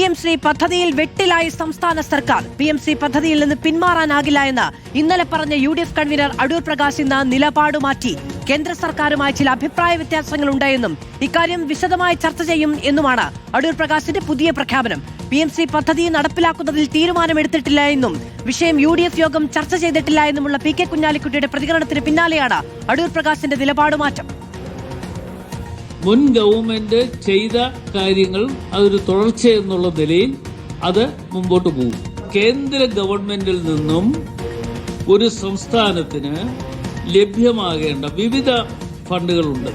PM-ശ്രീ പദ്ധതിയിൽ വെട്ടിലായി സംസ്ഥാന സർക്കാർ. PM-ശ്രീ പദ്ധതിയിൽ നിന്ന് പിന്മാറാനാകില്ല എന്ന് ഇന്നലെ പറഞ്ഞ UDF കൺവീനർ അടൂർ പ്രകാശ് ഇന്ന് നിലപാട് മാറ്റി. കേന്ദ്ര സർക്കാരുമായി ചില അഭിപ്രായ വ്യത്യാസങ്ങളുണ്ട് എന്നും ഇക്കാര്യം വിശദമായി ചർച്ച ചെയ്യും എന്നുമാണ് അടൂർ പ്രകാശിന്റെ പുതിയ പ്രഖ്യാപനം. PM-ശ്രീ പദ്ധതി നടപ്പിലാക്കുന്നതിൽ തീരുമാനമെടുത്തിട്ടില്ല എന്നും വിഷയം UDF യോഗം ചർച്ച ചെയ്തിട്ടില്ല എന്നുമുള്ള PK കുഞ്ഞാലിക്കുട്ടിയുടെ പ്രതികരണത്തിന് പിന്നാലെയാണ് അടൂർ പ്രകാശിന്റെ നിലപാട് മാറ്റം. മുൻ ഗവൺമെന്റ് ചെയ്ത കാര്യങ്ങൾ അതൊരു തുടർച്ചയെന്നുള്ള നിലയിൽ അത് മുമ്പോട്ട് പോകും. കേന്ദ്ര ഗവൺമെന്റിൽ നിന്നും ഒരു സംസ്ഥാനത്തിന് ലഭ്യമാകേണ്ട വിവിധ ഫണ്ടുകളുണ്ട്.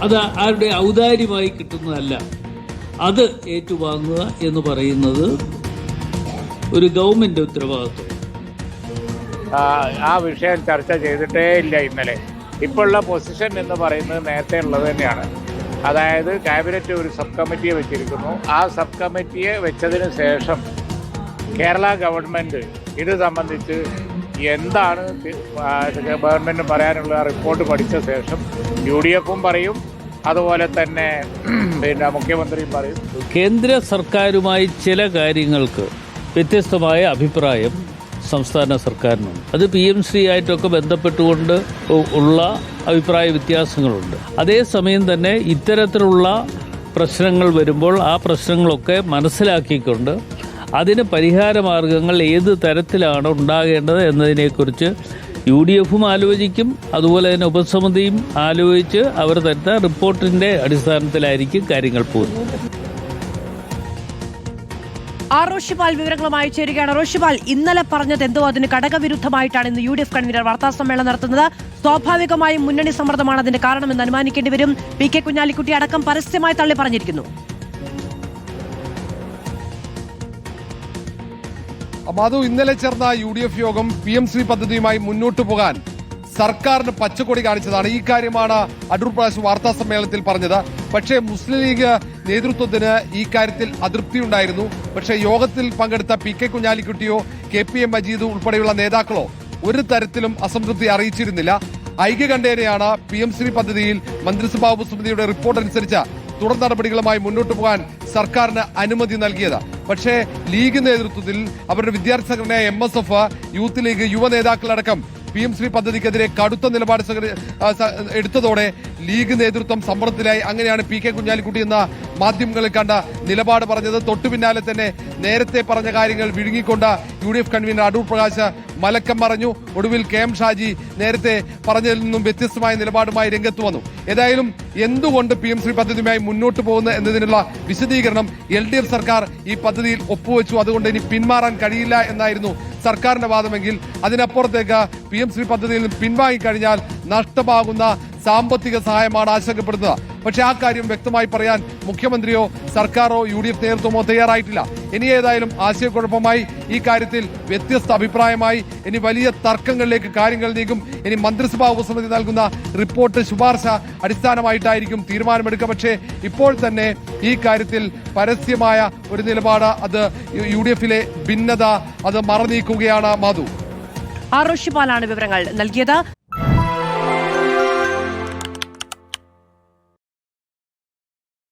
അത് ആരുടെ ഔദാര്യമായി കിട്ടുന്നതല്ല. അത് ഏറ്റുവാങ്ങുക എന്ന് പറയുന്നത് ഒരു ഗവൺമെന്റ് ഉത്തരവാദിത്വം. ആ വിഷയം ചർച്ച ചെയ്തിട്ടേ ഇല്ല ഇന്നലെ. ഇപ്പോഴുള്ള പൊസിഷൻ എന്ന് പറയുന്നത് നേരത്തെ ഉള്ളത് തന്നെയാണ്. അതായത് ക്യാബിനറ്റ് ഒരു സബ് കമ്മിറ്റിയെ വെച്ചിരിക്കുന്നു. ആ സബ് കമ്മിറ്റിയെ വെച്ചതിന് ശേഷം കേരള ഗവൺമെൻറ് ഇത് സംബന്ധിച്ച് എന്താണ് ഗവൺമെൻറ് പറയാനുള്ള റിപ്പോർട്ട് പഠിച്ച ശേഷം UDF-ഉം പറയും, അതുപോലെ തന്നെ മുഖ്യമന്ത്രിയും പറയും. കേന്ദ്ര സർക്കാരുമായി ചില കാര്യങ്ങൾക്ക് വ്യത്യസ്തമായ അഭിപ്രായം സംസ്ഥാന സർക്കാരിനുണ്ട്. അത് PM-ശ്രീ ആയിട്ടൊക്കെ ബന്ധപ്പെട്ടുകൊണ്ട് ഉള്ള അഭിപ്രായ വ്യത്യാസങ്ങളുണ്ട്. അതേസമയം തന്നെ ഇത്തരത്തിലുള്ള പ്രശ്നങ്ങൾ വരുമ്പോൾ ആ പ്രശ്നങ്ങളൊക്കെ മനസ്സിലാക്കിക്കൊണ്ട് അതിന് പരിഹാരമാർഗങ്ങൾ ഏത് തരത്തിലാണ് ഉണ്ടാകേണ്ടത് എന്നതിനെക്കുറിച്ച് UDF-ഉം ആലോചിക്കും. അതുപോലെ തന്നെ ഉപസമിതിയും ആലോചിച്ച് അവർ തരുന്ന റിപ്പോർട്ടിന്റെ അടിസ്ഥാനത്തിലായിരിക്കും കാര്യങ്ങൾ പോകുന്നത്. റോഷിപാൽ വിവരങ്ങളുമായി ചേരുകയാണ്. റോഷിപാൽ, ഇന്നലെ പറഞ്ഞത് എന്തോ അതിന് ഘടകവിരുദ്ധമായിട്ടാണ് ഇന്ന് UDF കൺവീനർ വാർത്താസമ്മേളനം നടത്തുന്നത്. സ്വാഭാവികമായും മുന്നണി സമ്മർദ്ദമാണ് അതിന്റെ കാരണമെന്ന് അനുമാനിക്കേണ്ടി വരും. PK കുഞ്ഞാലിക്കുട്ടി അടക്കം പരസ്യമായി തള്ളി പറഞ്ഞിരിക്കുന്നു. മാധു, ഇന്നലെ ചേർന്ന UDF യോഗം PM-ശ്രീ പദ്ധതിയുമായി മുന്നോട്ടു പോകാൻ സർക്കാരിന് പച്ചക്കൊടി കാണിച്ചതാണ്. ഈ കാര്യമാണ് അടൂർ പ്രകാശ് വാർത്താ സമ്മേളനത്തിൽ പറഞ്ഞത്. പക്ഷേ മുസ്ലിം ലീഗ് നേതൃത്വത്തിന് ഈ കാര്യത്തിൽ അതൃപ്തിയുണ്ടായിരുന്നു. പക്ഷേ യോഗത്തിൽ പങ്കെടുത്ത PK കുഞ്ഞാലിക്കുട്ടിയോ KPM മജീദ് ഉൾപ്പെടെയുള്ള നേതാക്കളോ ഒരു തരത്തിലും അസംതൃപ്തി അറിയിച്ചിരുന്നില്ല. ഐക്യകണ്ഠേനയാണ് PM-ശ്രീ പദ്ധതിയിൽ മന്ത്രിസഭാ ഉപസമിതിയുടെ റിപ്പോർട്ട് അനുസരിച്ച് തുടർ നടപടികളുമായി മുന്നോട്ട് പോകാൻ സർക്കാരിന് അനുമതി നൽകിയത്. പക്ഷേ ലീഗ് നേതൃത്വത്തിൽ അവരുടെ വിദ്യാർത്ഥി സംഘടനയായ MSF, യൂത്ത് ലീഗ്, യുവ നേതാക്കളടക്കം PM-ശ്രീ പദ്ധതിക്കെതിരെ കടുത്ത നിലപാട് എടുത്തതോടെ ലീഗ് നേതൃത്വം സമ്മർദ്ദത്തിലായി. അങ്ങനെയാണ് PK കുഞ്ഞാലിക്കുട്ടി എന്ന മാധ്യമങ്ങളിൽ കണ്ട നിലപാട് പറഞ്ഞത്. തൊട്ടു പിന്നാലെ തന്നെ നേരത്തെ പറഞ്ഞ കാര്യങ്ങൾ വിഴുങ്ങിക്കൊണ്ട് UDF കൺവീനർ അടൂർ പ്രകാശ് മലക്കം പറഞ്ഞു. ഒടുവിൽ KM ഷാജി നേരത്തെ പറഞ്ഞതിൽ നിന്നും വ്യത്യസ്തമായ നിലപാടുമായി രംഗത്ത് വന്നു. ഏതായാലും എന്തുകൊണ്ട് PM-ശ്രീ പദ്ധതിയുമായി മുന്നോട്ട് പോകുന്നു എന്നതിനുള്ള വിശദീകരണം LDF സർക്കാർ ഈ പദ്ധതിയിൽ ഒപ്പുവെച്ചു. അതുകൊണ്ട് ഇനി പിന്മാറാൻ കഴിയില്ല എന്നായിരുന്നു സർക്കാരിന്റെ വാദമെങ്കിൽ അതിനപ്പുറത്തേക്ക് PM-ശ്രീ പദ്ധതിയിൽ നിന്ന് പിൻവാങ്ങിക്കഴിഞ്ഞാൽ നഷ്ടമാകുന്ന സാമ്പത്തിക സഹായമാണ് ആശങ്കപ്പെടുന്നത്. പക്ഷെ ആ കാര്യം വ്യക്തമായി പറയാൻ മുഖ്യമന്ത്രിയോ സർക്കാരോ UDF നേതൃത്വമോ തയ്യാറായിട്ടില്ല. ഇനി ഏതായാലും ആശയക്കുഴപ്പമായി, ഈ കാര്യത്തിൽ വ്യത്യസ്ത അഭിപ്രായമായി, ഇനി വലിയ തർക്കങ്ങളിലേക്ക് കാര്യങ്ങൾ നീങ്ങും. ഇനി മന്ത്രിസഭാ ഉപസമിതി നൽകുന്ന റിപ്പോർട്ട് ശുപാർശ അടിസ്ഥാനമായിട്ടായിരിക്കും തീരുമാനമെടുക്കുക. പക്ഷേ ഇപ്പോൾ തന്നെ ഈ കാര്യത്തിൽ പരസ്യമായ ഒരു നിലപാട്, അത് UDF-ലെ ഭിന്നത അത് മറനീക്കുകയാണ്. മാധു, റോഷിപാലാണ് വിവരങ്ങൾ നൽകിയത്.